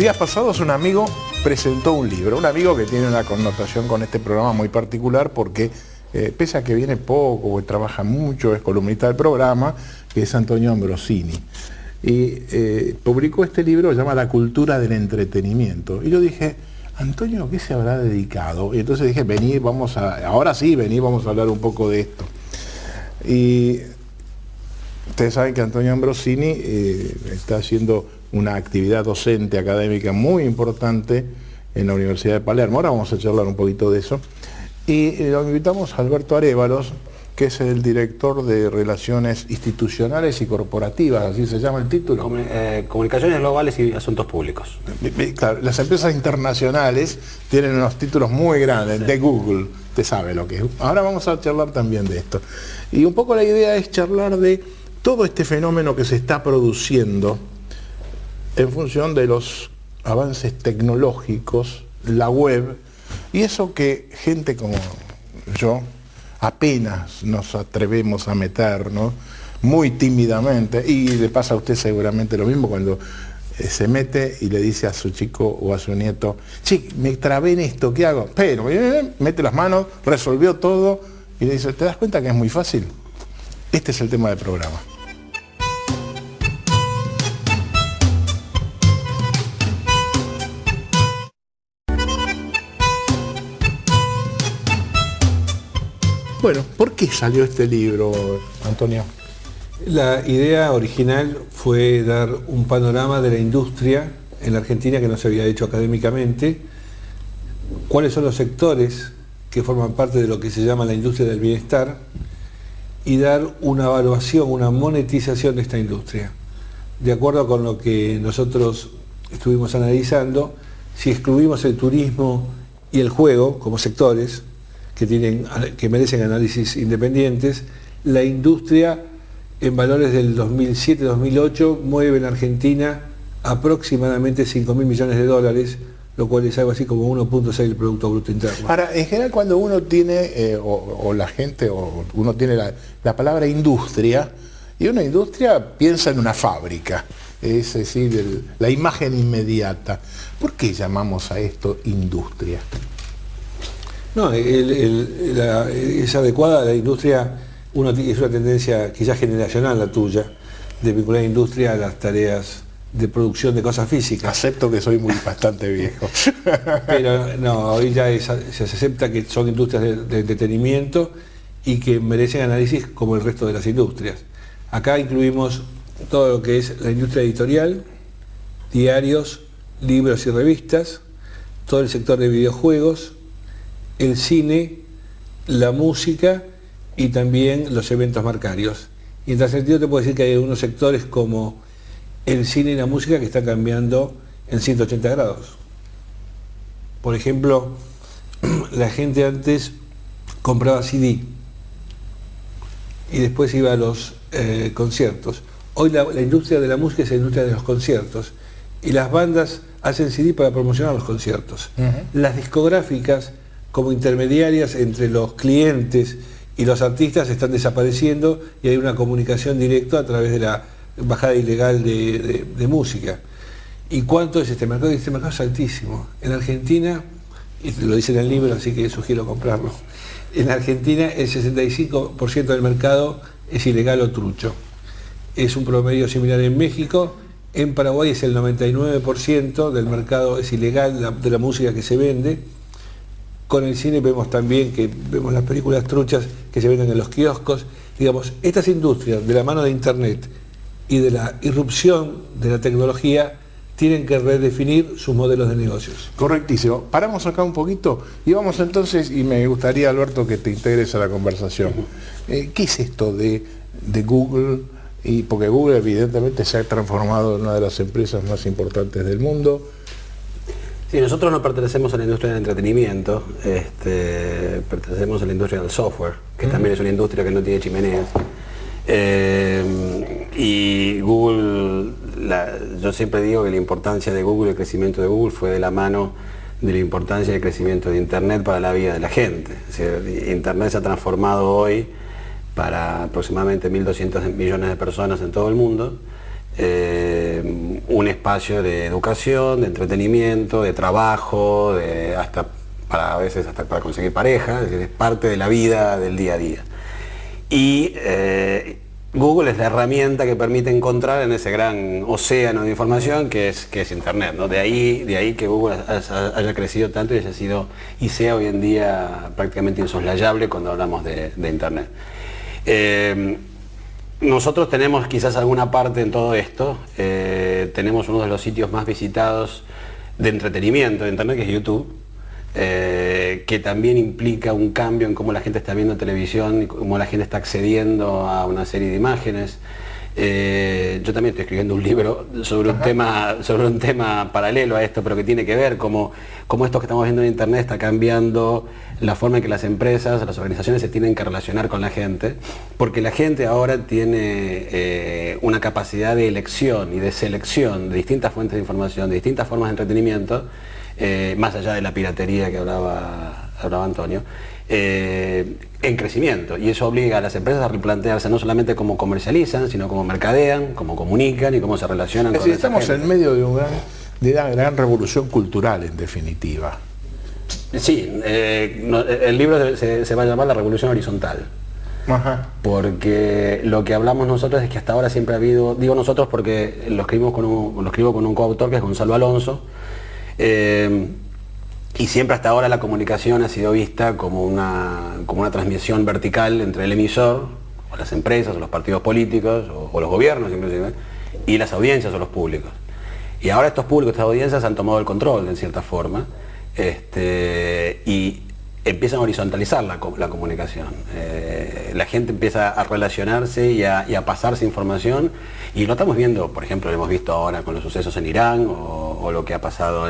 Días pasados un amigo presentó un libro, un amigo que tiene una connotación con este programa muy particular porque pese a que viene poco, o trabaja mucho, es columnista del programa, que es Antonio Ambrosini. Y publicó este libro, se llama La cultura del entretenimiento. Y yo dije, Antonio, ¿qué se habrá dedicado? Y entonces dije, vení, vamos a hablar un poco de esto. Y ustedes saben que Antonio Ambrosini está haciendo una actividad docente académica muy importante en la Universidad de Palermo. Ahora vamos a charlar un poquito de eso. Y lo invitamos a Alberto Arévalos, que es el director de Relaciones Institucionales y Corporativas, así se llama el título. Comunicaciones globales y asuntos públicos. Claro, las empresas internacionales tienen unos títulos muy grandes, sí. De Google, usted sabe lo que es. Ahora vamos a charlar también de esto. Y un poco la idea es charlar de todo este fenómeno que se está produciendo en función de los avances tecnológicos, la web, y eso que gente como yo apenas nos atrevemos a meternos, muy tímidamente, y le pasa a usted seguramente lo mismo cuando se mete y le dice a su chico o a su nieto, che, me trabé en esto, ¿qué hago? Pero mete las manos, resolvió todo, y le dice, ¿te das cuenta que es muy fácil? Este es el tema del programa. Bueno, ¿por qué salió este libro, Antonio? La idea original fue dar un panorama de la industria en la Argentina que no se había hecho académicamente, cuáles son los sectores que forman parte de lo que se llama la industria del bienestar y dar una evaluación, una monetización de esta industria. De acuerdo con lo que nosotros estuvimos analizando, si excluimos el turismo y el juego como sectores, que merecen análisis independientes, la industria en valores del 2007-2008 mueve en Argentina aproximadamente 5.000 millones de dólares, lo cual es algo así como 1.6 del Producto Bruto Interno. Ahora, en general cuando uno tiene, o la gente, o uno tiene la palabra industria, y una industria piensa en una fábrica, es decir, la imagen inmediata. ¿Por qué llamamos a esto industria? No, es adecuada la industria, es una tendencia quizás generacional la tuya, de vincular la industria a las tareas de producción de cosas físicas. Acepto que soy bastante viejo. Pero no, hoy ya se acepta que son industrias de entretenimiento y que merecen análisis como el resto de las industrias. Acá incluimos todo lo que es la industria editorial, diarios, libros y revistas, todo el sector de videojuegos, el cine, la música y también los eventos marcarios. Y en tal sentido te puedo decir que hay algunos sectores como el cine y la música que están cambiando en 180 grados. Por ejemplo, la gente antes compraba CD y después iba a los conciertos. Hoy la industria de la música es la industria de los conciertos y las bandas hacen CD para promocionar los conciertos. Las discográficas como intermediarias entre los clientes y los artistas están desapareciendo y hay una comunicación directa a través de la bajada ilegal de música. ¿Y cuánto es este mercado? Este mercado es altísimo. En Argentina, y lo dice en el libro, así que sugiero comprarlo, en Argentina el 65% del mercado es ilegal o trucho. Es un promedio similar en México. En Paraguay es el 99% del mercado es ilegal de la música que se vende. Con el cine vemos también que vemos las películas truchas que se venden en los kioscos. Digamos, estas industrias de la mano de Internet y de la irrupción de la tecnología tienen que redefinir sus modelos de negocios. Correctísimo. Paramos acá un poquito y vamos entonces, y me gustaría, Alberto, que te integres a la conversación. ¿Qué es esto de Google? Y porque Google evidentemente se ha transformado en una de las empresas más importantes del mundo. Sí, nosotros no pertenecemos a la industria del entretenimiento, pertenecemos a la industria del software, que también es una industria que no tiene chimeneas. Y Google, yo siempre digo que la importancia de Google, el crecimiento de Google fue de la mano de la importancia del crecimiento de Internet para la vida de la gente. Es decir, Internet se ha transformado hoy para aproximadamente 1.200 millones de personas en todo el mundo, un espacio de educación, de entretenimiento, de trabajo, a veces hasta para conseguir pareja, es decir, es parte de la vida del día a día. Y Google es la herramienta que permite encontrar en ese gran océano de información que es Internet, ¿no? De ahí que Google haya crecido tanto y haya sido y sea hoy en día prácticamente insoslayable cuando hablamos de Internet. Nosotros tenemos quizás alguna parte en todo esto. Tenemos uno de los sitios más visitados de entretenimiento de Internet, que es YouTube. Que también implica un cambio en cómo la gente está viendo televisión y cómo la gente está accediendo a una serie de imágenes. Yo también estoy escribiendo un libro sobre un tema paralelo a esto, pero que tiene que ver cómo esto que estamos viendo en Internet está cambiando la forma en que las empresas, las organizaciones se tienen que relacionar con la gente, porque la gente ahora tiene una capacidad de elección y de selección de distintas fuentes de información, de distintas formas de entretenimiento, más allá de la piratería que hablaba Antonio, en crecimiento, y eso obliga a las empresas a replantearse no solamente cómo comercializan, sino cómo mercadean, cómo comunican y cómo se relacionan con esa gente. Estamos en medio de una gran revolución cultural, en definitiva. Sí, el libro se va a llamar La Revolución Horizontal. Ajá. Porque lo que hablamos nosotros es que hasta ahora siempre ha habido, digo nosotros porque lo escribo con un coautor que es Gonzalo Alonso, y siempre hasta ahora la comunicación ha sido vista como una transmisión vertical entre el emisor, o las empresas, o los partidos políticos, o los gobiernos inclusive, y las audiencias o los públicos. Y ahora estos públicos, estas audiencias han tomado el control en cierta forma, y empiezan a horizontalizar la comunicación. La gente empieza a relacionarse y a pasarse información, y lo estamos viendo, por ejemplo, lo hemos visto ahora con los sucesos en Irán, o lo que ha pasado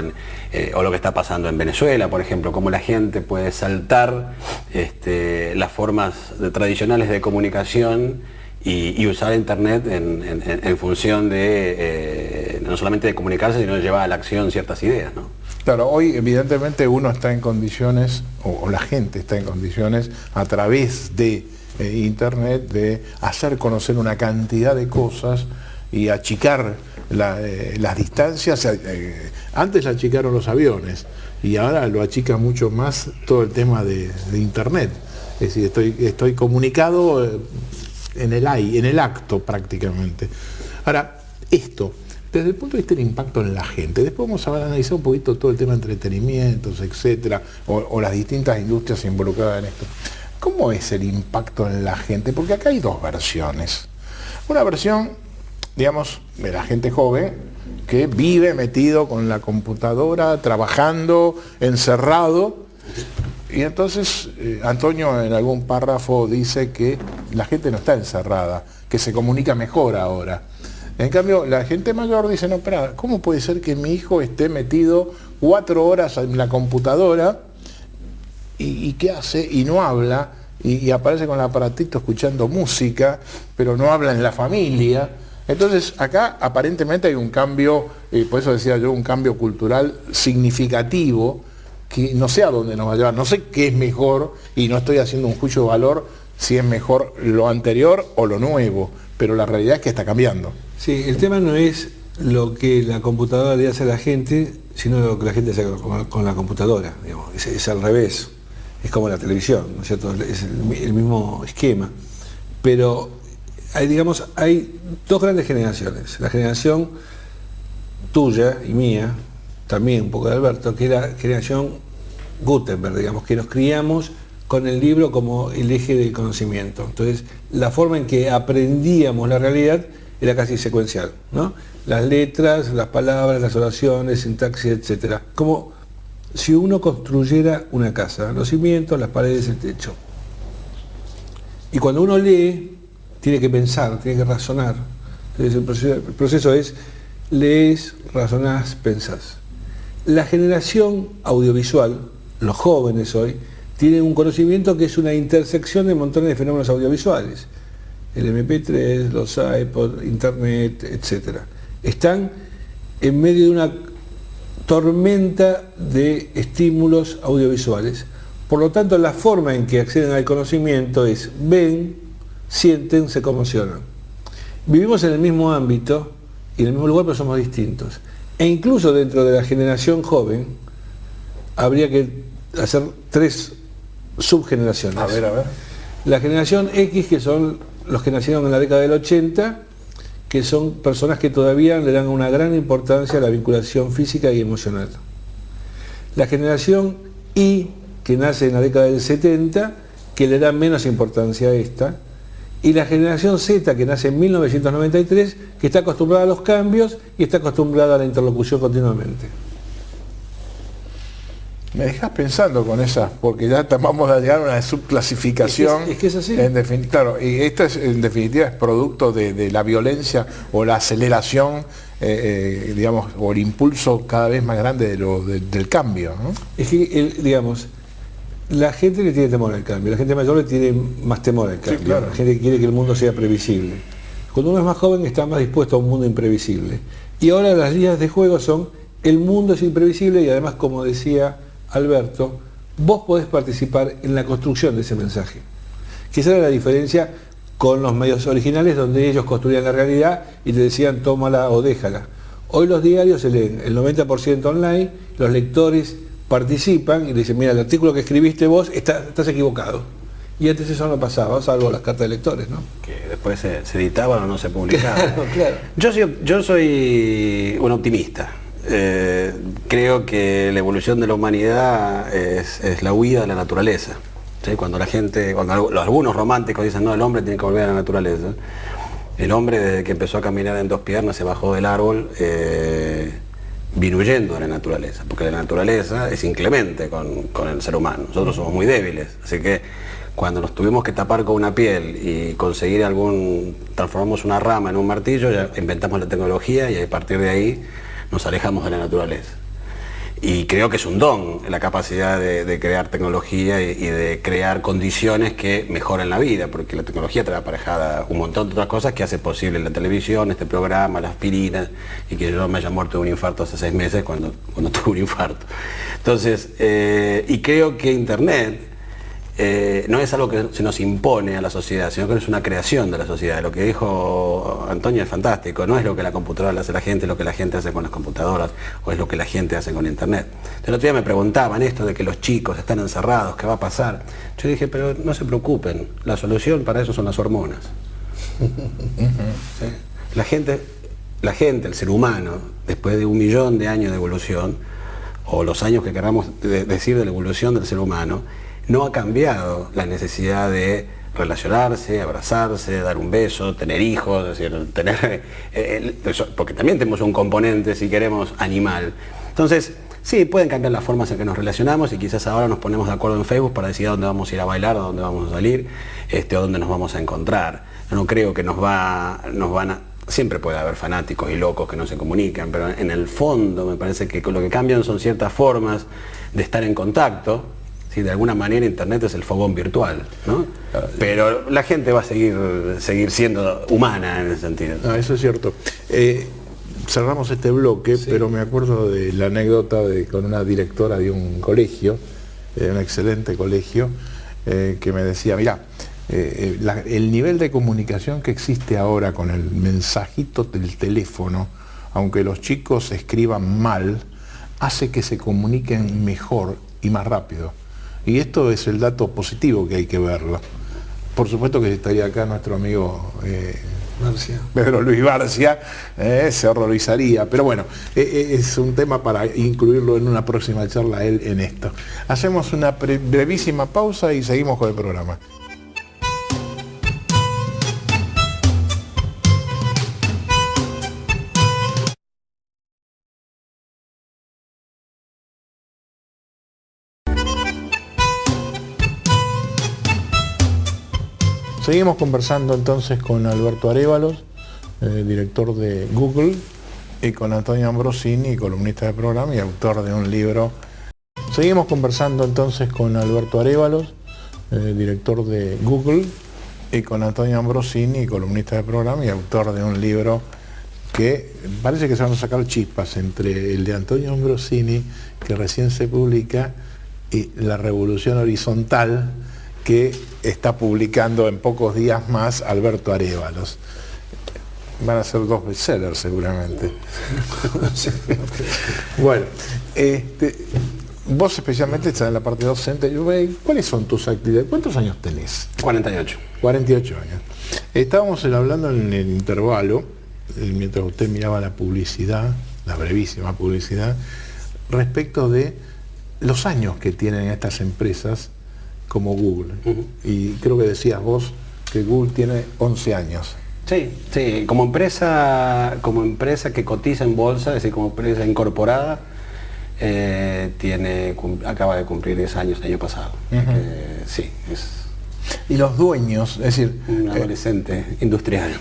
o lo que está pasando en Venezuela, por ejemplo, cómo la gente puede saltar las formas tradicionales de comunicación y usar Internet en función de no solamente de comunicarse, sino de llevar a la acción ciertas ideas, ¿no? Claro, hoy evidentemente uno está en condiciones, o la gente está en condiciones, a través de Internet, de hacer conocer una cantidad de cosas y achicar las distancias. Antes la achicaron los aviones y ahora lo achica mucho más todo el tema de Internet. Es decir, estoy comunicado en el acto prácticamente. Ahora, esto, desde el punto de vista del impacto en la gente, después vamos a analizar un poquito todo el tema de entretenimientos, etcétera, o las distintas industrias involucradas en esto. ¿Cómo es el impacto en la gente? Porque acá hay dos versiones. Una versión, digamos, de la gente joven que vive metido con la computadora, trabajando, encerrado. Y entonces Antonio en algún párrafo dice que la gente no está encerrada, que se comunica mejor ahora. En cambio, la gente mayor dice, no, espera, ¿cómo puede ser que mi hijo esté metido 4 horas en la computadora y qué hace? Y no habla, y aparece con el aparatito escuchando música, pero no habla en la familia. Entonces, acá aparentemente hay un cambio, por eso decía yo, un cambio cultural significativo, que no sé a dónde nos va a llevar, no sé qué es mejor, y no estoy haciendo un juicio de valor si es mejor lo anterior o lo nuevo, pero la realidad es que está cambiando. Sí, el tema no es lo que la computadora le hace a la gente, sino lo que la gente hace con la computadora, digamos. Es al revés, es como la televisión, ¿no es cierto? Es el mismo esquema, pero hay dos grandes generaciones, la generación tuya y mía, también un poco de Alberto, que es la generación Gutenberg, digamos, que nos criamos con el libro como el eje del conocimiento. Entonces, la forma en que aprendíamos la realidad era casi secuencial, ¿no? Las letras, las palabras, las oraciones, sintaxis, etc. Como si uno construyera una casa, los cimientos, las paredes, el techo. Y cuando uno lee, tiene que pensar, tiene que razonar. Entonces, el proceso es, lees, razonás, pensás. La generación audiovisual, los jóvenes hoy, tienen un conocimiento que es una intersección de montones de fenómenos audiovisuales. El MP3, los iPod, Internet, etc. Están en medio de una tormenta de estímulos audiovisuales. Por lo tanto, la forma en que acceden al conocimiento es ven, sienten, se conmocionan. Vivimos en el mismo ámbito y en el mismo lugar, pero somos distintos. E incluso dentro de la generación joven, habría que hacer 3 subgeneraciones. A ver. La generación X, que son los que nacieron en la década del 80, que son personas que todavía le dan una gran importancia a la vinculación física y emocional. La generación Y, que nace en la década del 70, que le da menos importancia a esta. Y la generación Z, que nace en 1993, que está acostumbrada a los cambios y está acostumbrada a la interlocución continuamente. Me dejas pensando con esas, porque ya vamos a llegar a una subclasificación. Es que es así. Claro, y esta en definitiva es producto de la violencia o la aceleración, digamos, o el impulso cada vez más grande del cambio, ¿no? Es que, digamos, la gente le tiene temor al cambio, la gente mayor le tiene más temor al cambio. Sí, claro. La gente quiere que el mundo sea previsible. Cuando uno es más joven está más dispuesto a un mundo imprevisible. Y ahora las líneas de juego son: el mundo es imprevisible y además, como decía Alberto, vos podés participar en la construcción de ese mensaje. Que esa era la diferencia con los medios originales, donde ellos construían la realidad y te decían tómala o déjala. Hoy los diarios se leen el 90% online, los lectores participan y le dicen: mira, el artículo que escribiste vos estás equivocado. Y antes eso no pasaba, salvo las cartas de lectores, ¿no? Que después se editaban o no se publicaban. Claro. Yo soy un optimista. Creo que la evolución de la humanidad es la huida de la naturaleza. ¿Sí? Cuando algunos románticos dicen: no, el hombre tiene que volver a la naturaleza. El hombre, desde que empezó a caminar en 2 piernas, se bajó del árbol, vino huyendo de la naturaleza, porque la naturaleza es inclemente con el ser humano. Nosotros somos muy débiles, así que cuando nos tuvimos que tapar con una piel y conseguir transformamos una rama en un martillo, ya inventamos la tecnología y a partir de ahí nos alejamos de la naturaleza. Y creo que es un don la capacidad de crear tecnología y de crear condiciones que mejoren la vida, porque la tecnología trae aparejada un montón de otras cosas que hace posible la televisión, este programa, las aspirinas, y que yo me haya muerto de un infarto hace 6 meses cuando tuve un infarto. Entonces, y creo que Internet no es algo que se nos impone a la sociedad, sino que es una creación de la sociedad. Lo que dijo Antonio es fantástico, no es lo que la computadora le hace a la gente, es lo que la gente hace con las computadoras, o es lo que la gente hace con Internet. El otro día me preguntaban esto de que los chicos están encerrados, ¿qué va a pasar? Yo dije: pero no se preocupen, la solución para eso son las hormonas. ¿Sí? La gente, el ser humano, después de 1 millón de años de evolución, o los años que queramos decir de la evolución del ser humano, no ha cambiado la necesidad de relacionarse, abrazarse, dar un beso, tener hijos, es decir, porque también tenemos un componente, si queremos, animal. Entonces, sí, pueden cambiar las formas en que nos relacionamos y quizás ahora nos ponemos de acuerdo en Facebook para decidir a dónde vamos a ir a bailar, a dónde vamos a salir, a dónde nos vamos a encontrar. Yo no creo que siempre puede haber fanáticos y locos que no se comunican, pero en el fondo me parece que lo que cambian son ciertas formas de estar en contacto. Sí, de alguna manera Internet es el fogón virtual, ¿no? Pero la gente va a seguir siendo humana en ese sentido. Eso es cierto. Cerramos este bloque, sí. Pero me acuerdo de la anécdota con una directora de un colegio, un excelente colegio, que me decía: mira, el nivel de comunicación que existe ahora con el mensajito del teléfono, aunque los chicos escriban mal, hace que se comuniquen mejor y más rápido. Y esto es el dato positivo que hay que verlo. Por supuesto que estaría acá nuestro amigo Pedro Luis Barcia, se horrorizaría, pero bueno, es un tema para incluirlo en una próxima charla él en esto. Hacemos una brevísima pausa y seguimos con el programa. Seguimos conversando entonces con Alberto Arévalos, director de Google, y con Antonio Ambrosini, columnista del programa y autor de un libro. Seguimos conversando entonces con Alberto Arévalos, director de Google, y con Antonio Ambrosini, columnista del programa y autor de un libro que parece que se van a sacar chispas entre el de Antonio Ambrosini, que recién se publica, y La Revolución Horizontal, que está publicando en pocos días más Alberto Arévalos. Van a ser 2 bestsellers seguramente. Bueno, vos especialmente estás en la parte docente. ¿Cuáles son tus actividades? ¿Cuántos años tenés? 48. 48 años. Estábamos hablando en el intervalo, mientras usted miraba la publicidad, la brevísima publicidad, respecto de los años que tienen estas empresas como Google. Y creo que decías vos que Google tiene 11 años. Sí, como empresa que cotiza en bolsa, es decir, como empresa incorporada, acaba de cumplir 10 años el año pasado. Sí, es Y los dueños, es decir... un adolescente industrial.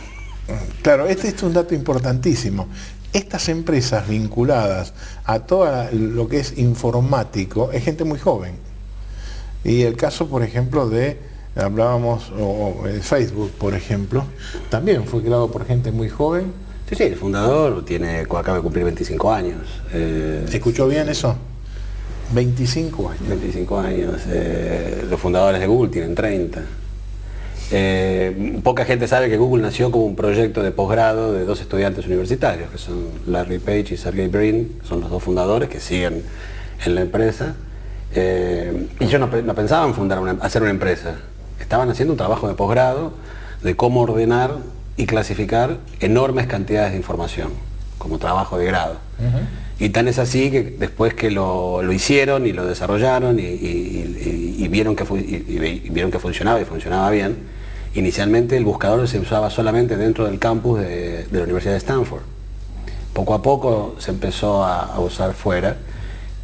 Claro, este es un dato importantísimo. Estas empresas vinculadas a todo lo que es informático es gente muy joven. Y el caso, por ejemplo, hablábamos, Facebook, por ejemplo, también fue creado por gente muy joven. Sí, el fundador acaba de cumplir 25 años. ¿Escuchó bien eso? 25 años. 25 años. Los fundadores de Google tienen 30. Poca gente sabe que Google nació como un proyecto de posgrado de 2 estudiantes universitarios, que son Larry Page y Sergey Brin, son los 2 fundadores que siguen en la empresa. Y ellos no pensaban hacer una empresa, estaban haciendo un trabajo de posgrado de cómo ordenar y clasificar enormes cantidades de información, como trabajo de grado. Y tan es así que después que lo hicieron y lo desarrollaron y vieron que funcionaba y funcionaba bien, inicialmente el buscador se usaba solamente dentro del campus de la Universidad de Stanford. Poco a poco se empezó a usar fuera.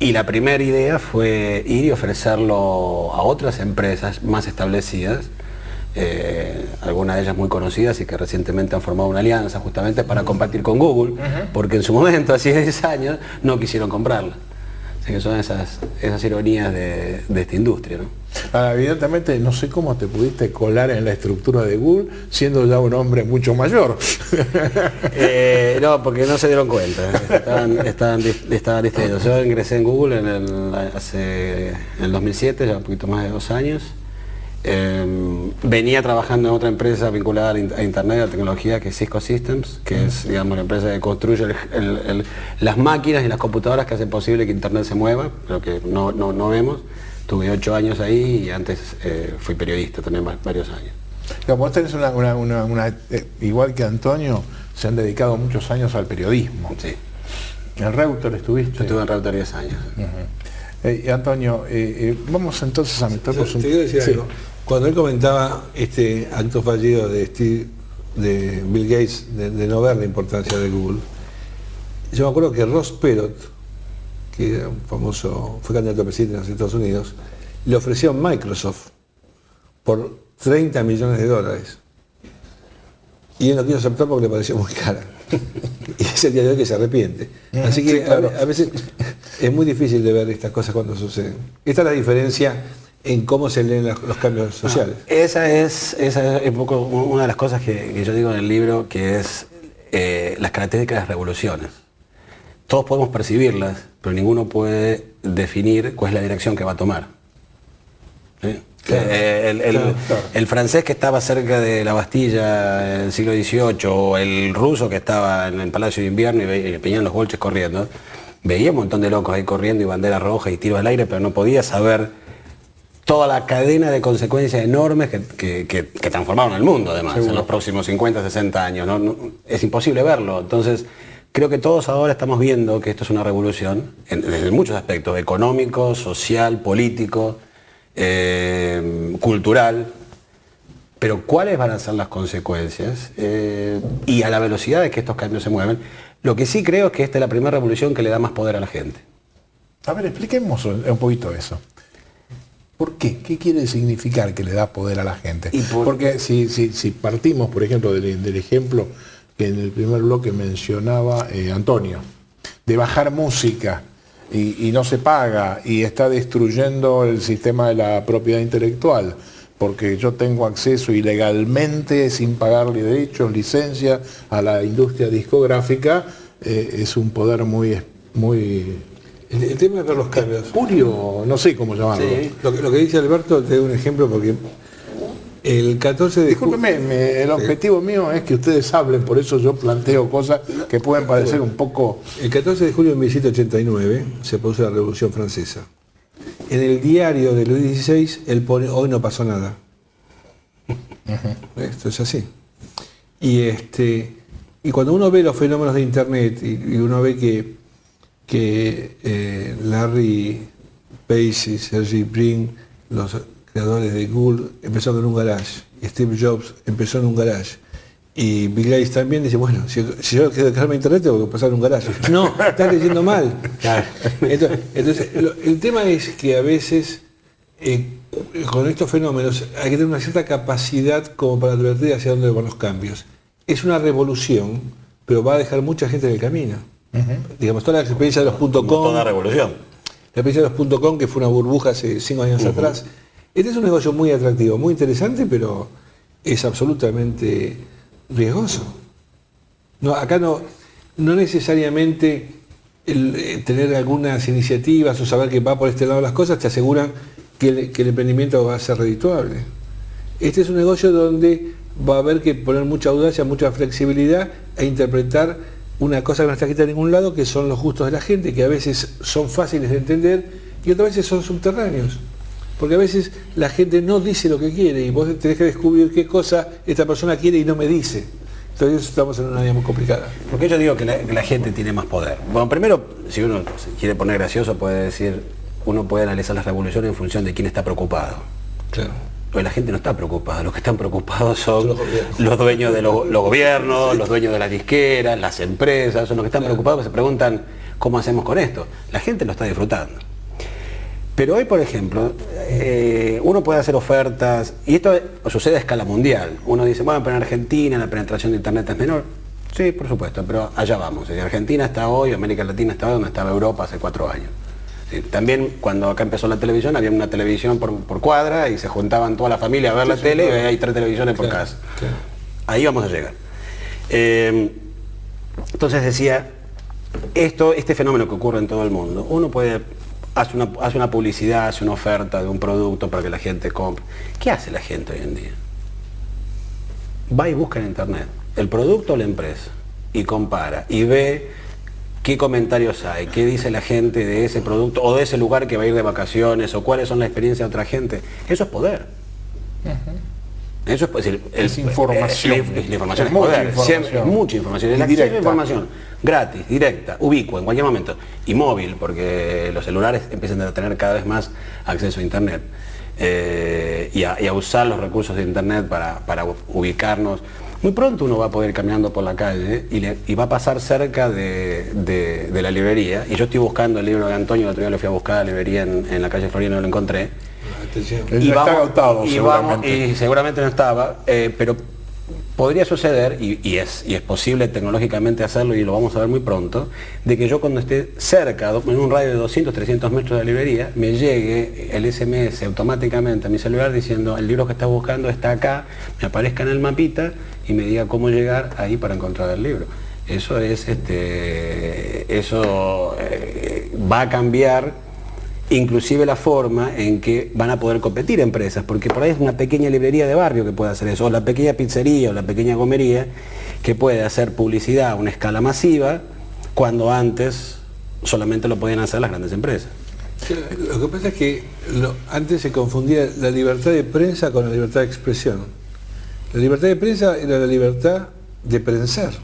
Y la primera idea fue ir y ofrecerlo a otras empresas más establecidas, algunas de ellas muy conocidas y que recientemente han formado una alianza justamente para compartir con Google, porque en su momento, hace 10 años, no quisieron comprarla. Así que son esas ironías de esta industria, ¿no? Ahora, evidentemente, no sé cómo te pudiste colar en la estructura de Google siendo ya un hombre mucho mayor. No, porque no se dieron cuenta. Estaban distraídos. Yo ingresé en Google en el 2007, ya un poquito más de 2 años. Venía trabajando en otra empresa vinculada a Internet, a tecnología, que es Cisco Systems, que es, digamos, la empresa que construye las máquinas y las computadoras que hacen posible que Internet se mueva, pero que no vemos. Tuve 8 años ahí y antes fui periodista también varios años. Vos tenés igual que Antonio, se han dedicado muchos años al periodismo. Sí. ¿En Reuters estuviste? Yo estuve en Reuters 10 años. Antonio, vamos entonces a meternos Te quiero decir algo. Cuando él comentaba este acto fallido de Bill Gates de no ver la importancia de Google, yo me acuerdo que Ross Perot, que era un famoso, fue candidato a presidente en los Estados Unidos, le ofreció a Microsoft por $30 millones. Y él no quiso aceptar porque le pareció muy cara. Y es el día de hoy que se arrepiente. Así que sí, claro, a veces es muy difícil de ver estas cosas cuando suceden. Esta es la diferencia en cómo se leen los cambios sociales. Esa es un poco una de las cosas que yo digo en el libro, que es las características de las revoluciones. Todos podemos percibirlas, pero ninguno puede definir cuál es la dirección que va a tomar. ¿Sí? Claro, el francés que estaba cerca de la Bastilla en el siglo XVIII, o el ruso que estaba en el Palacio de Invierno y veían los bolches corriendo, veía un montón de locos ahí corriendo y bandera roja y tiro al aire, pero no podía saber toda la cadena de consecuencias enormes que transformaron el mundo, además, en los próximos 50, 60 años. Es imposible verlo. Entonces, creo que todos ahora estamos viendo que esto es una revolución, desde muchos aspectos, económico, social, político, cultural, pero ¿cuáles van a ser las consecuencias? Y a la velocidad de que estos cambios se mueven. Lo que sí creo es que esta es la primera revolución que le da más poder a la gente. A ver, expliquemos un poquito eso. ¿Por qué? ¿Qué quiere significar que le da poder a la gente? Porque si partimos, por ejemplo, del ejemplo que en el primer bloque mencionaba Antonio, de bajar música y no se paga y está destruyendo el sistema de la propiedad intelectual, porque yo tengo acceso ilegalmente, sin pagarle derechos, licencias, a la industria discográfica, es un poder muy... El tema es ver los cambios. Espurio, no sé cómo llamarlo. Sí. Lo que dice Alberto, te doy un ejemplo porque El 14 de Discúlpeme, el objetivo mío es que ustedes hablen, por eso yo planteo cosas que pueden parecer un poco... El 14 de julio de 1789 se produce la Revolución Francesa. En el diario de Luis XVI, él pone, hoy no pasó nada. Esto es así. Y cuando uno ve los fenómenos de Internet y uno ve que Larry Page y Sergey Brin, los creadores de Google, empezaron en un garage, y Steve Jobs empezó en un garage, y Bill Gates también dice, bueno, si yo quiero dejarme Internet tengo que pasar en un garage. No, estás leyendo mal. Entonces, el tema es que a veces con estos fenómenos hay que tener una cierta capacidad como para advertir hacia dónde van los cambios. Es una revolución, pero va a dejar mucha gente en el camino. Digamos, toda la experiencia de los .com, Toda revolución. la experiencia de los .com, que fue una burbuja hace 5 años atrás. Este es un negocio muy atractivo, muy interesante, pero es absolutamente riesgoso. Acá no necesariamente tener algunas iniciativas o saber que va por este lado las cosas te aseguran que el emprendimiento va a ser redituable. Este es un negocio donde va a haber que poner mucha audacia, mucha flexibilidad e interpretar una cosa que no está escrita en ningún lado, que son los gustos de la gente, que a veces son fáciles de entender y otras veces son subterráneos. Porque a veces la gente no dice lo que quiere y vos tenés que descubrir qué cosa esta persona quiere y no me dice. Entonces estamos en una área muy complicada. Porque yo digo que la gente tiene más poder. Bueno, primero, si uno se quiere poner gracioso, puede decir, uno puede analizar las revoluciones en función de quién está preocupado. Claro. Porque la gente no está preocupada, los que están preocupados son los dueños de los gobiernos, los dueños de las disqueras, las empresas, son los que están preocupados, que se preguntan cómo hacemos con esto. La gente lo está disfrutando. Pero hoy, por ejemplo, uno puede hacer ofertas, y esto sucede a escala mundial. Uno dice, bueno, pero en Argentina la penetración de Internet es menor. Sí, por supuesto, pero allá vamos. Argentina está hoy, América Latina está hoy donde estaba Europa hace 4 años. Sí, también cuando acá empezó la televisión, había una televisión por cuadra y se juntaban toda la familia a ver la tele y hay 3 televisiones por casa. Claro. Ahí vamos a llegar. Entonces decía, este fenómeno que ocurre en todo el mundo, uno puede... Hace una publicidad, hace una oferta de un producto para que la gente compre. ¿Qué hace la gente hoy en día? Va y busca en internet el producto o la empresa y compara y ve qué comentarios hay, qué dice la gente de ese producto o de ese lugar que va a ir de vacaciones o cuáles son las experiencias de otra gente. Eso es poder. Eso es decir, es información. La información es poder. Siempre, mucha información. El acceso a información gratis, directa, ubicua, en cualquier momento. Y móvil, porque los celulares empiezan a tener cada vez más acceso a Internet. Y a usar los recursos de Internet para ubicarnos. Muy pronto uno va a poder ir caminando por la calle y va a pasar cerca de la librería. Y yo estoy buscando el libro de Antonio, el otro día lo fui a buscar a la librería en la calle Florida y no lo encontré. Y seguramente no estaba, pero podría suceder, y es posible tecnológicamente hacerlo, y lo vamos a ver muy pronto, de que yo cuando esté cerca, en un radio de 200, 300 metros de la librería, me llegue el SMS automáticamente a mi celular diciendo el libro que estás buscando está acá, me aparezca en el mapita y me diga cómo llegar ahí para encontrar el libro. Eso va a cambiar inclusive la forma en que van a poder competir empresas, porque por ahí es una pequeña librería de barrio que puede hacer eso, o la pequeña pizzería o la pequeña gomería que puede hacer publicidad a una escala masiva, cuando antes solamente lo podían hacer las grandes empresas. Lo que pasa es que antes se confundía la libertad de prensa con la libertad de expresión. La libertad de prensa era la libertad de prensar.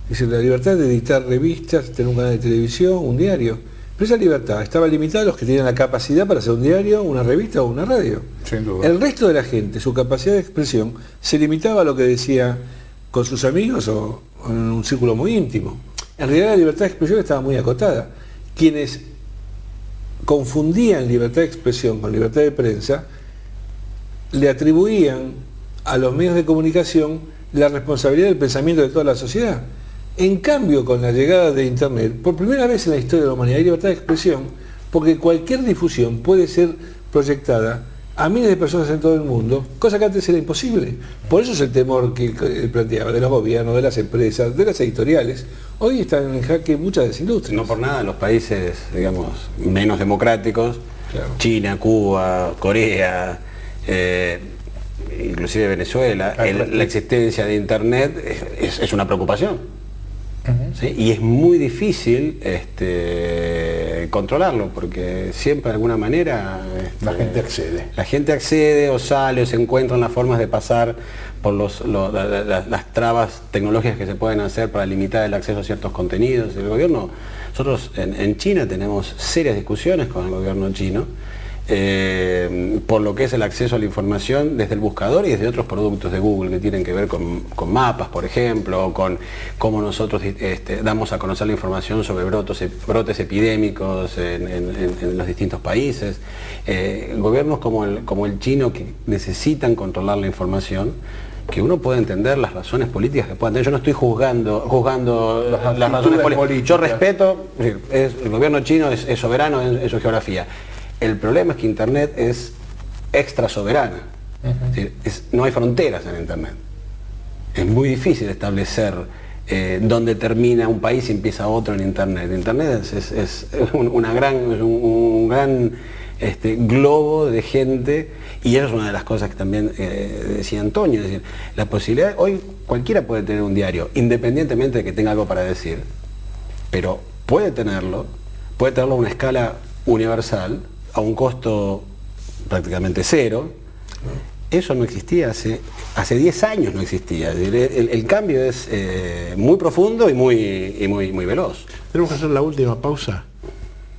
Es decir, la libertad de editar revistas, tener un canal de televisión, un diario. Pero esa libertad estaba limitada a los que tenían la capacidad para hacer un diario, una revista o una radio. Sin duda. El resto de la gente, su capacidad de expresión, se limitaba a lo que decía con sus amigos o en un círculo muy íntimo. En realidad la libertad de expresión estaba muy acotada. Quienes confundían libertad de expresión con libertad de prensa, le atribuían a los medios de comunicación la responsabilidad del pensamiento de toda la sociedad. En cambio, con la llegada de Internet, por primera vez en la historia de la humanidad hay libertad de expresión, porque cualquier difusión puede ser proyectada a miles de personas en todo el mundo, cosa que antes era imposible. Por eso es el temor que él planteaba de los gobiernos, de las empresas, de las editoriales. Hoy están en jaque muchas de las industrias. No por nada, en los países, digamos, menos democráticos, claro, China, Cuba, Corea, inclusive Venezuela, la existencia de Internet es una preocupación. ¿Sí? Y es muy difícil controlarlo, porque siempre de alguna manera la gente accede. La gente accede o sale o se encuentran las formas de pasar por las trabas tecnológicas que se pueden hacer para limitar el acceso a ciertos contenidos. El gobierno, nosotros en China tenemos serias discusiones con el gobierno chino por lo que es el acceso a la información desde el buscador y desde otros productos de Google que tienen que ver con mapas, por ejemplo, o con cómo nosotros damos a conocer la información sobre brotes epidémicos en los distintos países. Gobiernos como el chino, que necesitan controlar la información, que uno puede entender las razones políticas que puedan tener. Yo no estoy juzgando las razones políticas. Yo respeto, el gobierno chino es soberano en su geografía. El problema es que Internet es extra soberana. Es decir, no hay fronteras en Internet. Es muy difícil establecer dónde termina un país y empieza otro en Internet. Internet es un gran globo de gente, y eso es una de las cosas que también decía Antonio. Es decir, la posibilidad, hoy cualquiera puede tener un diario, independientemente de que tenga algo para decir, pero puede tenerlo a una escala universal, a un costo prácticamente cero. Eso no existía hace 10 años, no existía. El cambio es muy profundo y muy veloz. Tenemos que hacer la última pausa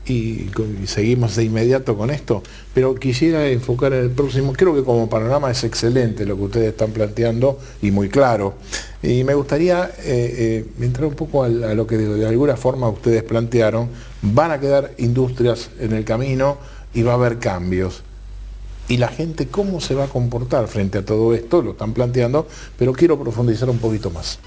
y seguimos de inmediato con esto, pero quisiera enfocar en el próximo. Creo que como panorama es excelente lo que ustedes están planteando y muy claro. Y me gustaría entrar un poco a lo que de alguna forma ustedes plantearon. Van a quedar industrias en el camino y va a haber cambios. Y la gente, ¿cómo se va a comportar frente a todo esto? Lo están planteando, pero quiero profundizar un poquito más.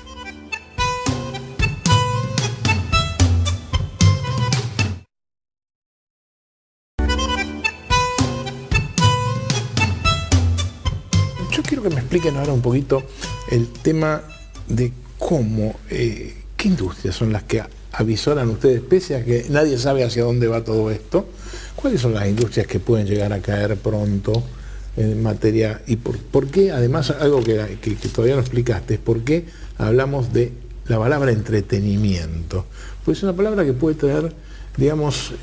Yo quiero que me expliquen ahora un poquito el tema de cómo, qué industrias son las que avisoran ustedes, pese a que nadie sabe hacia dónde va todo esto. ¿Cuáles son las industrias que pueden llegar a caer pronto en materia? ¿Y por qué, además, algo que todavía no explicaste, es por qué hablamos de la palabra entretenimiento? Pues es una palabra que puede traer, digamos,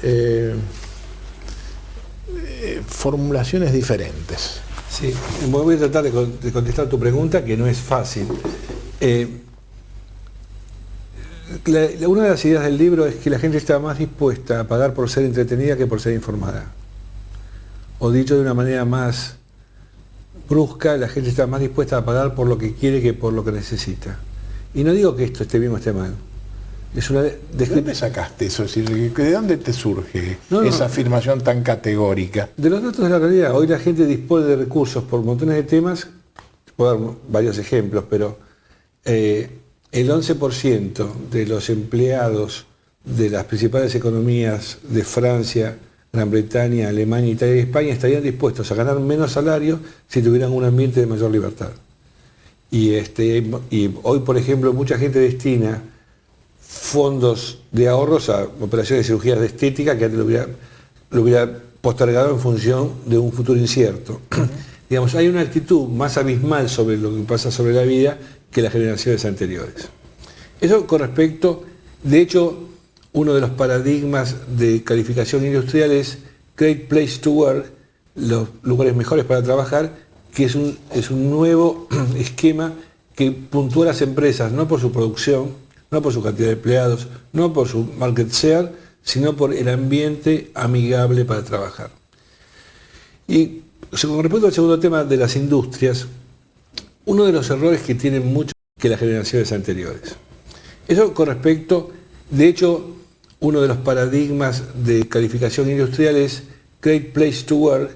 formulaciones diferentes. Sí, voy a tratar de contestar tu pregunta, que no es fácil. Una de las ideas del libro es que la gente está más dispuesta a pagar por ser entretenida que por ser informada. O dicho de una manera más brusca, la gente está más dispuesta a pagar por lo que quiere que por lo que necesita. Y no digo que esto esté bien o esté mal. Es una ¿De dónde sacaste eso? Es decir, ¿de dónde te surge esa afirmación tan categórica? De los datos de la realidad. Hoy la gente dispone de recursos por montones de temas. Puedo dar varios ejemplos, pero el 11% de los empleados de las principales economías de Francia, Gran Bretaña, Alemania, Italia y España estarían dispuestos a ganar menos salario si tuvieran un ambiente de mayor libertad. Y hoy, por ejemplo, mucha gente destina fondos de ahorros a operaciones de cirugías de estética que antes lo hubiera postergado en función de un futuro incierto. Digamos, hay una actitud más abismal sobre lo que pasa sobre la vida que las generaciones anteriores. Eso con respecto, de hecho, uno de los paradigmas de calificación industrial es Great Place to Work, los lugares mejores para trabajar, que es un nuevo esquema que puntúa a las empresas no por su producción, no por su cantidad de empleados, no por su market share, sino por el ambiente amigable para trabajar. Y con respecto al segundo tema de las industrias, uno de los errores que tienen mucho que las generaciones anteriores. Eso con respecto, de hecho, uno de los paradigmas de calificación industrial es Great Place to Work,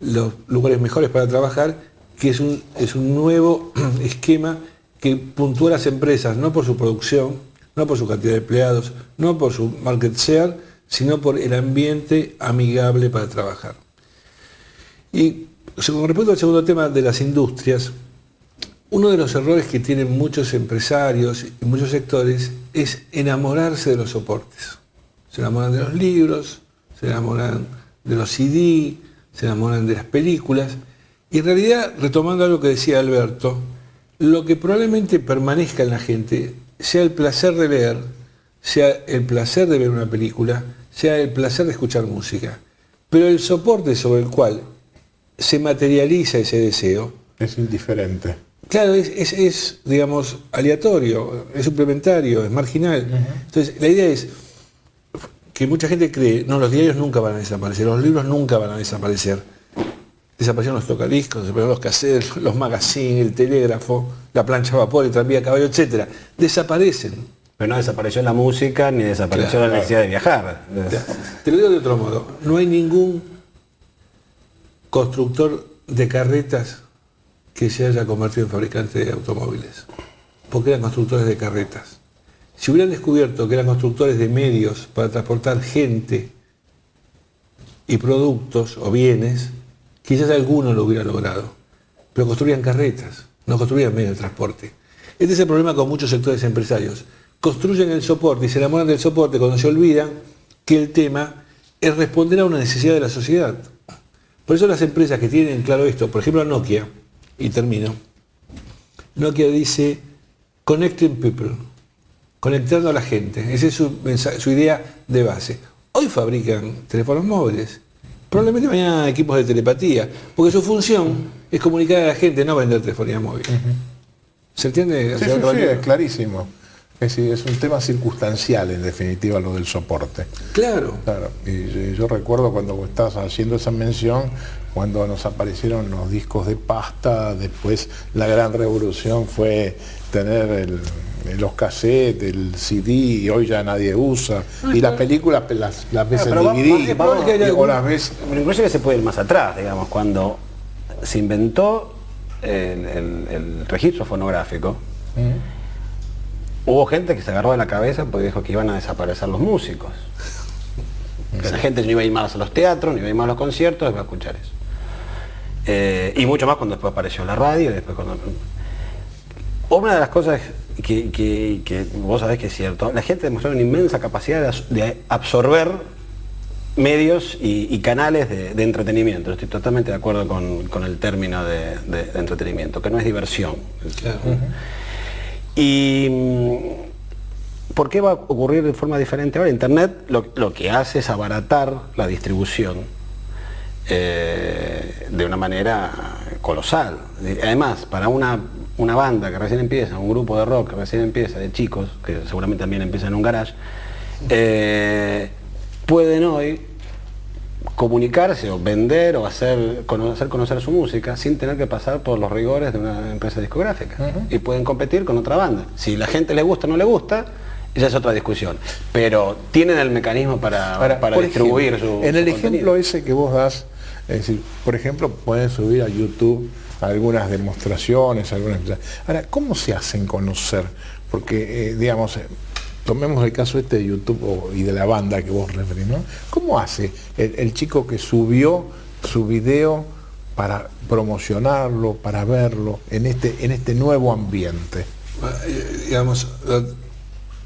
los lugares mejores para trabajar, que es un nuevo esquema que puntúa a las empresas no por su producción, no por su cantidad de empleados, no por su market share, sino por el ambiente amigable para trabajar. Y con respecto al segundo tema de las industrias, uno de los errores que tienen muchos empresarios y muchos sectores es enamorarse de los soportes. Se enamoran de los libros, se enamoran de los CD, se enamoran de las películas, Y en realidad, retomando algo que decía Alberto, lo que probablemente permanezca en la gente sea el placer de leer, sea el placer de ver una película, sea el placer de escuchar música. Pero el soporte sobre el cual se materializa ese deseo es indiferente. Claro, es digamos, aleatorio, es suplementario, es marginal. Entonces, la idea es que mucha gente cree, no, los diarios nunca van a desaparecer, los libros nunca van a desaparecer. Desaparecieron los tocadiscos, desaparecieron los cassettes, los magazines, el telégrafo, la plancha a vapor, el tranvía a caballo, etc. Desaparecen. Pero no desapareció la música ni desapareció la necesidad de viajar. Te lo digo de otro modo, no hay ningún constructor de carretas que se haya convertido en fabricante de automóviles, porque eran constructores de carretas. Si hubieran descubierto que eran constructores de medios para transportar gente y productos o bienes, quizás alguno lo hubiera logrado, pero construían carretas, no construían medios de transporte. Este es el problema con muchos sectores empresarios. Construyen el soporte y se enamoran del soporte cuando se olvidan que el tema es responder a una necesidad de la sociedad. Por eso las empresas que tienen claro esto, por ejemplo Nokia, y termino, Nokia dice connecting people, conectando a la gente. Esa es su idea de base. Hoy fabrican teléfonos móviles, probablemente mañana equipos de telepatía, porque su función es comunicar a la gente, no vender telefonía móvil. ¿Se entiende? Sí, es clarísimo. Es decir, es un tema circunstancial, en definitiva, lo del soporte. Claro. Y yo recuerdo cuando vos estabas haciendo esa mención, cuando nos aparecieron los discos de pasta, después la gran revolución fue tener los cassettes, el CD, y hoy ya nadie usa. Y las películas las ves en DVD, o las ves... Inclusive se puede ir más atrás, digamos, cuando se inventó el registro fonográfico, hubo gente que se agarró de la cabeza porque dijo que iban a desaparecer los músicos. Que la gente no iba a ir más a los teatros, no iba a ir más a los conciertos, iba a escuchar eso. Y mucho más cuando después apareció la radio. Después cuando... Una de las cosas que vos sabés que es cierto, la gente demostró una inmensa capacidad de absorber medios y canales de entretenimiento. Estoy totalmente de acuerdo con el término de entretenimiento, que no es diversión. Claro. Y ¿por qué va a ocurrir de forma diferente ahora? Internet lo que hace es abaratar la distribución de una manera colosal. Además, para una banda que recién empieza, un grupo de rock que recién empieza, de chicos, que seguramente también empiezan en un garage, pueden hoy comunicarse o vender o hacer conocer su música sin tener que pasar por los rigores de una empresa discográfica. Y pueden competir con otra banda. Si la gente le gusta o no le gusta, esa es otra discusión. Pero tienen el mecanismo para distribuir su En el contenido. ejemplo ese que vos das, es decir, por ejemplo, pueden subir a YouTube algunas demostraciones, Ahora, ¿cómo se hacen conocer? Porque, digamos, tomemos el caso de YouTube y de la banda que vos referís, ¿no? ¿Cómo hace el chico que subió su video para promocionarlo, para verlo en este nuevo ambiente? Digamos,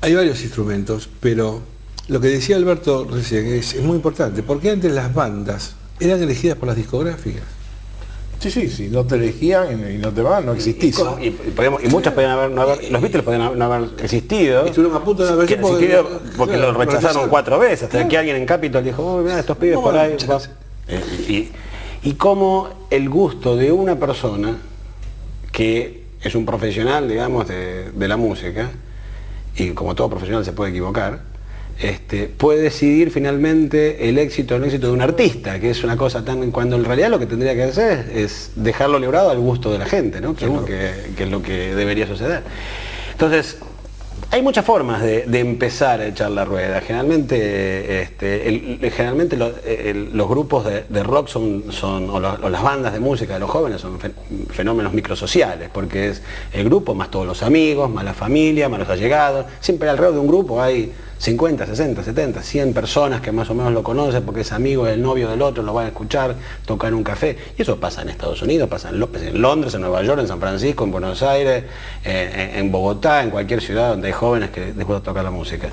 hay varios instrumentos, pero lo que decía Alberto recién es muy importante, porque antes las bandas eran elegidas por las discográficas. Sí, si no te elegían y no te van, no existís. Y muchas podían no haber, los Beatles podían no haber existido. Estuvieron a punto de haber porque claro, lo rechazaron 4 veces, hasta claro. que alguien en Capitol dijo, mira, estos pibes por ahí. Y cómo el gusto de una persona que es un profesional, digamos, de la música, y como todo profesional se puede equivocar, puede decidir finalmente el éxito o no éxito de un artista, que es una cosa tan... Cuando en realidad lo que tendría que hacer es dejarlo librado al gusto de la gente, ¿no? Que es lo que debería suceder. Entonces, hay muchas formas de empezar a echar la rueda. Generalmente, los grupos de rock o las bandas de música de los jóvenes son fenómenos microsociales, porque es el grupo más todos los amigos, más la familia, más los allegados. Siempre alrededor de un grupo hay 50, 60, 70, 100 personas que más o menos lo conocen porque es amigo del novio del otro, lo van a escuchar, tocar en un café. Y eso pasa en Estados Unidos, pasa en Londres, en Nueva York, en San Francisco, en Buenos Aires, en Bogotá, en cualquier ciudad donde hay jóvenes que les gusta tocar la música.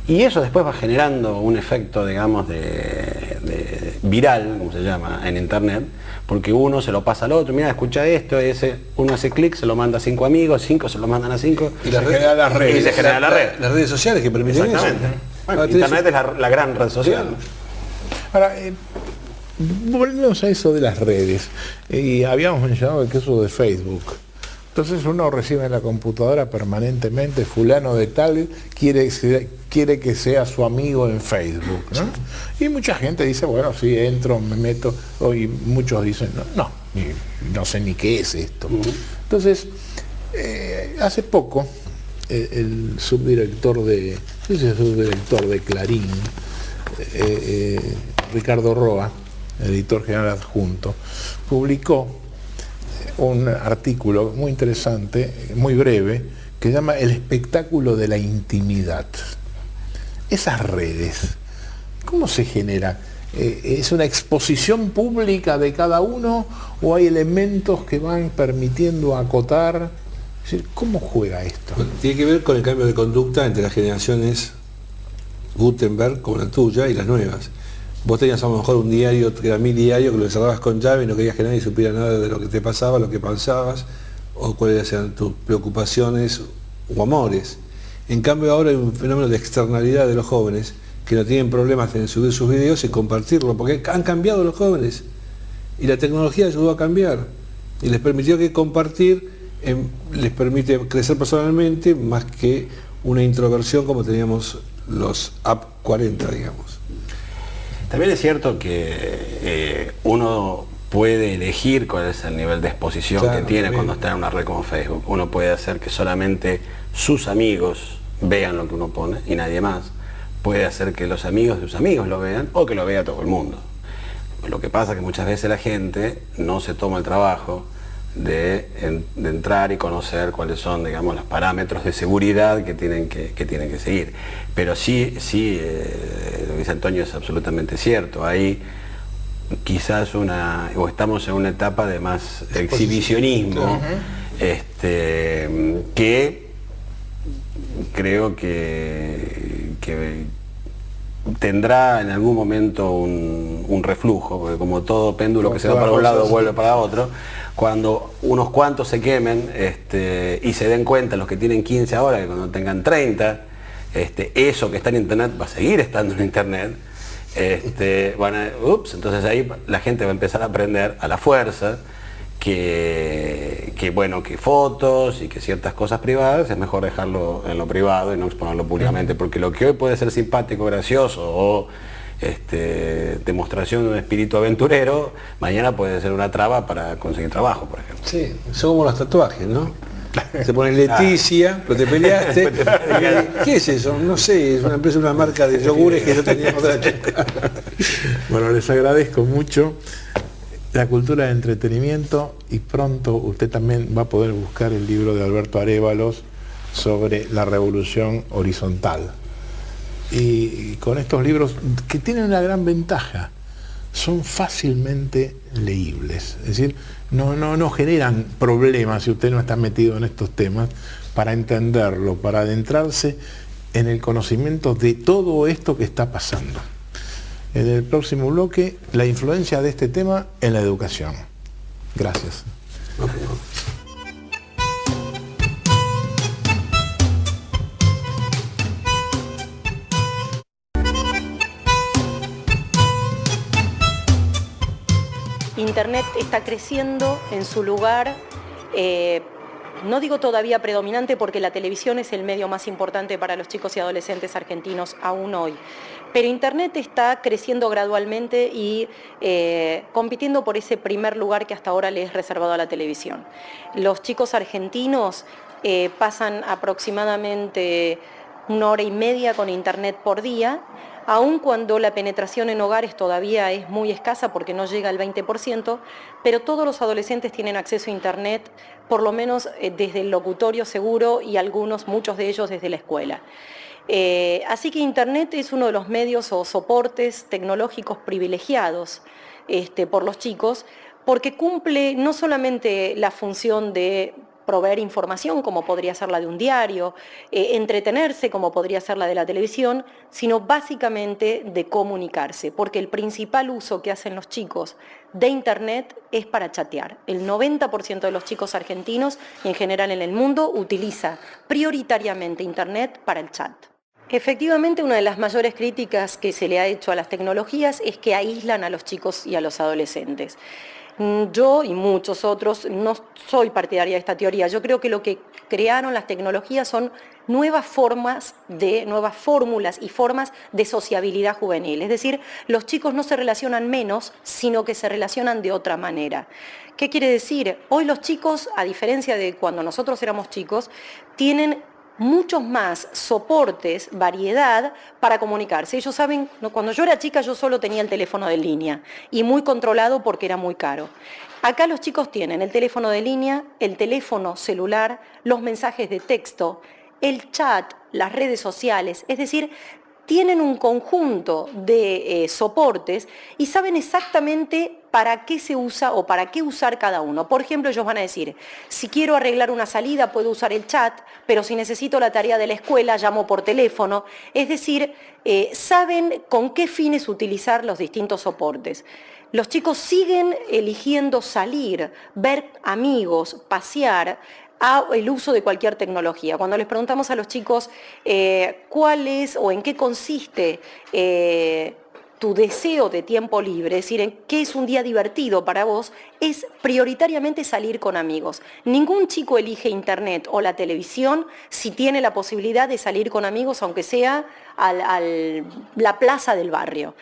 Y eso después va generando un efecto, digamos, de viral, como se llama, en Internet, porque uno se lo pasa al otro, mira, escucha esto, uno hace clic, se lo manda a 5 amigos, 5 se lo mandan a 5. Y se genera las redes. Y se genera la red. Las redes sociales que permiten eso. Exactamente. Bueno, Internet es la gran red social. Ahora, volvemos a eso de las redes. Y habíamos mencionado el caso de Facebook. Entonces uno recibe en la computadora permanentemente, fulano de tal quiere que sea su amigo en Facebook, ¿no? Y mucha gente dice, bueno, sí, entro, me meto, y muchos dicen, no sé ni qué es esto. Entonces, hace poco, el subdirector de Clarín, Ricardo Roa, editor general adjunto, publicó un artículo muy interesante, muy breve, que se llama El espectáculo de la intimidad. Esas redes, ¿cómo se genera? ¿Es una exposición pública de cada uno o hay elementos que van permitiendo acotar? Es decir, ¿cómo juega esto? Bueno, tiene que ver con el cambio de conducta entre las generaciones Gutenberg, como la tuya, y las nuevas. Vos tenías a lo mejor un diario, que era mi diario, que lo encerrabas con llave y no querías que nadie supiera nada de lo que te pasaba, lo que pensabas, o cuáles eran tus preocupaciones o amores. En cambio ahora hay un fenómeno de externalidad de los jóvenes, que no tienen problemas en subir sus videos y compartirlo, porque han cambiado los jóvenes. Y la tecnología ayudó a cambiar. Y les permitió que compartir les permite crecer personalmente, más que una introversión como teníamos los App 40, digamos. También es cierto que uno puede elegir cuál es el nivel de exposición que tiene cuando está en una red como Facebook. Uno puede hacer que solamente sus amigos vean lo que uno pone y nadie más. Puede hacer que los amigos de sus amigos lo vean o que lo vea todo el mundo. Lo que pasa es que muchas veces la gente no se toma el trabajo de entrar y conocer cuáles son, digamos, los parámetros de seguridad que tienen que seguir. Pero sí, lo que dice Antonio es absolutamente cierto. Hay quizás estamos en una etapa de más exhibicionismo, que creo que tendrá en algún momento un reflujo, porque como todo péndulo que se va para un lado vuelve para otro. Cuando unos cuantos se quemen y se den cuenta, los que tienen 15 ahora, que cuando tengan 30, eso que está en Internet va a seguir estando en Internet. Entonces ahí la gente va a empezar a aprender a la fuerza que fotos y que ciertas cosas privadas es mejor dejarlo en lo privado y no exponerlo públicamente, porque lo que hoy puede ser simpático, gracioso o demostración de un espíritu aventurero, mañana puede ser una traba para conseguir trabajo, por ejemplo. Sí, son como los tatuajes, ¿no? Te ponen Leticia, pero te peleaste. ¿Qué es eso? No sé, es una empresa, una marca de yogures que yo tenía otra. Bueno, les agradezco mucho la cultura de entretenimiento y pronto usted también va a poder buscar el libro de Alberto Arévalos sobre la revolución horizontal. Y con estos libros que tienen una gran ventaja, son fácilmente leíbles, es decir, no generan problemas si usted no está metido en estos temas, para entenderlo, para adentrarse en el conocimiento de todo esto que está pasando. En el próximo bloque, la influencia de este tema en la educación. Gracias. Internet está creciendo en su lugar, no digo todavía predominante porque la televisión es el medio más importante para los chicos y adolescentes argentinos aún hoy, pero Internet está creciendo gradualmente y compitiendo por ese primer lugar que hasta ahora le es reservado a la televisión. Los chicos argentinos pasan aproximadamente 1 hora y media con Internet por día, aun cuando la penetración en hogares todavía es muy escasa porque no llega al 20%, pero todos los adolescentes tienen acceso a Internet, por lo menos desde el locutorio seguro y muchos de ellos desde la escuela. Así que Internet es uno de los medios o soportes tecnológicos privilegiados por los chicos, porque cumple no solamente la función de proveer información, como podría ser la de un diario, entretenerse, como podría ser la de la televisión, sino básicamente de comunicarse, porque el principal uso que hacen los chicos de Internet es para chatear. El 90% de los chicos argentinos, y en general en el mundo, utiliza prioritariamente Internet para el chat. Efectivamente, una de las mayores críticas que se le ha hecho a las tecnologías es que aíslan a los chicos y a los adolescentes. Yo y muchos otros no soy partidaria de esta teoría. Yo creo que lo que crearon las tecnologías son nuevas fórmulas y formas de sociabilidad juvenil. Es decir, los chicos no se relacionan menos, sino que se relacionan de otra manera. ¿Qué quiere decir? Hoy los chicos, a diferencia de cuando nosotros éramos chicos, tienen muchos más soportes, variedad para comunicarse. Ellos saben, cuando yo era chica yo solo tenía el teléfono de línea y muy controlado porque era muy caro. Acá los chicos tienen el teléfono de línea, el teléfono celular, los mensajes de texto, el chat, las redes sociales, es decir, tienen un conjunto de soportes y saben exactamente para qué se usa o para qué usar cada uno. Por ejemplo, ellos van a decir, si quiero arreglar una salida puedo usar el chat, pero si necesito la tarea de la escuela llamo por teléfono. Es decir, saben con qué fines utilizar los distintos soportes. Los chicos siguen eligiendo salir, ver amigos, pasear, el uso de cualquier tecnología. Cuando les preguntamos a los chicos cuál es o en qué consiste tu deseo de tiempo libre, es decir, en qué es un día divertido para vos, es prioritariamente salir con amigos. Ningún chico elige Internet o la televisión si tiene la posibilidad de salir con amigos, aunque sea a la plaza del barrio.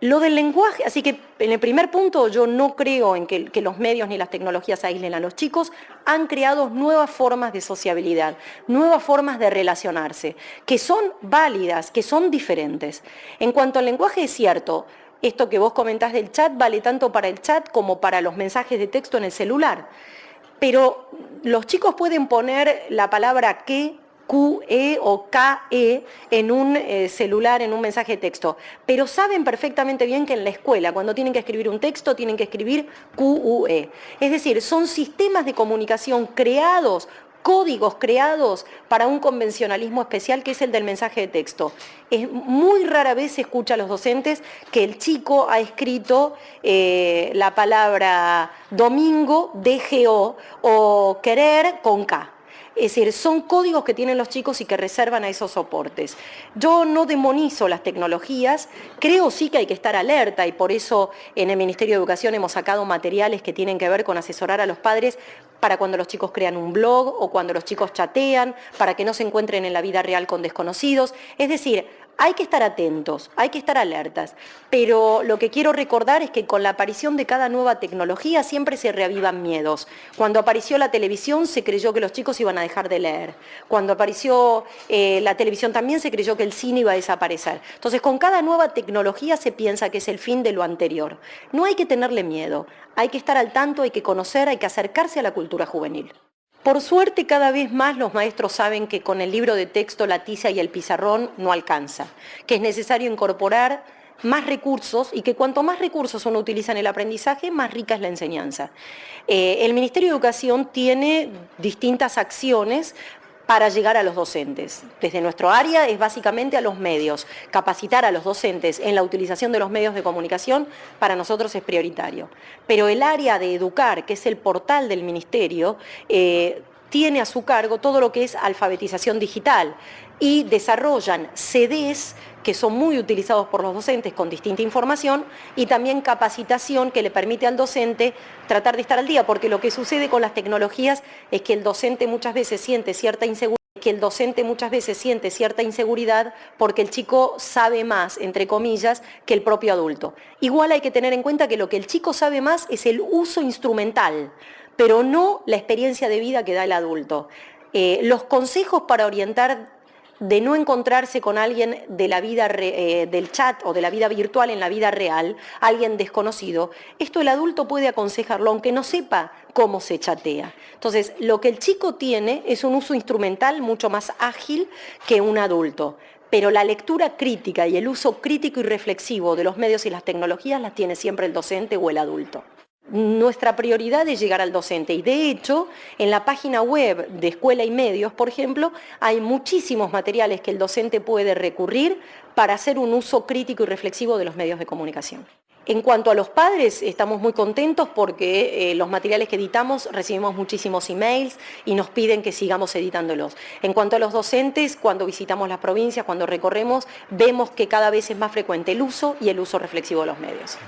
Lo del lenguaje, así que en el primer punto yo no creo en que los medios ni las tecnologías aíslen a los chicos, han creado nuevas formas de sociabilidad, nuevas formas de relacionarse, que son válidas, que son diferentes. En cuanto al lenguaje es cierto, esto que vos comentás del chat vale tanto para el chat como para los mensajes de texto en el celular, pero los chicos pueden poner la palabra que, QE o KE en un celular, en un mensaje de texto, pero saben perfectamente bien que en la escuela, cuando tienen que escribir un texto, tienen que escribir QUE. Es decir, son sistemas de comunicación creados, códigos creados para un convencionalismo especial que es el del mensaje de texto. Muy rara vez se escucha a los docentes que el chico ha escrito la palabra domingo, DGO, o querer con K. Es decir, son códigos que tienen los chicos y que reservan a esos soportes. Yo no demonizo las tecnologías, creo sí que hay que estar alerta y por eso en el Ministerio de Educación hemos sacado materiales que tienen que ver con asesorar a los padres para cuando los chicos crean un blog o cuando los chicos chatean, para que no se encuentren en la vida real con desconocidos. Es decir, hay que estar atentos, hay que estar alertas, pero lo que quiero recordar es que con la aparición de cada nueva tecnología siempre se reavivan miedos. Cuando apareció la televisión se creyó que los chicos iban a dejar de leer. Cuando apareció la televisión también se creyó que el cine iba a desaparecer. Entonces con cada nueva tecnología se piensa que es el fin de lo anterior. No hay que tenerle miedo, hay que estar al tanto, hay que conocer, hay que acercarse a la cultura juvenil. Por suerte, cada vez más los maestros saben que con el libro de texto, la tiza y el pizarrón no alcanza, que es necesario incorporar más recursos y que cuanto más recursos uno utiliza en el aprendizaje, más rica es la enseñanza. El Ministerio de Educación tiene distintas acciones para llegar a los docentes. Desde nuestro área es básicamente a los medios. Capacitar a los docentes en la utilización de los medios de comunicación para nosotros es prioritario. Pero el área de educar, que es el portal del Ministerio, tiene a su cargo todo lo que es alfabetización digital y desarrollan CDs que son muy utilizados por los docentes con distinta información y también capacitación que le permite al docente tratar de estar al día, porque lo que sucede con las tecnologías es que el docente muchas veces siente cierta inseguridad porque el chico sabe más, entre comillas, que el propio adulto. Igual hay que tener en cuenta que lo que el chico sabe más es el uso instrumental, pero no la experiencia de vida que da el adulto. Los consejos para orientar de no encontrarse con alguien de la vida del chat o de la vida virtual en la vida real, alguien desconocido, esto el adulto puede aconsejarlo aunque no sepa cómo se chatea. Entonces, lo que el chico tiene es un uso instrumental mucho más ágil que un adulto, pero la lectura crítica y el uso crítico y reflexivo de los medios y las tecnologías las tiene siempre el docente o el adulto. nuestra prioridad es llegar al docente y de hecho en la página web de Escuela y Medios, por ejemplo, hay muchísimos materiales que el docente puede recurrir para hacer un uso crítico y reflexivo de los medios de comunicación. En cuanto a los padres, estamos muy contentos porque los materiales que editamos recibimos muchísimos emails y nos piden que sigamos editándolos. En cuanto a los docentes, cuando visitamos las provincias, cuando recorremos, vemos que cada vez es más frecuente el uso y el uso reflexivo de los medios.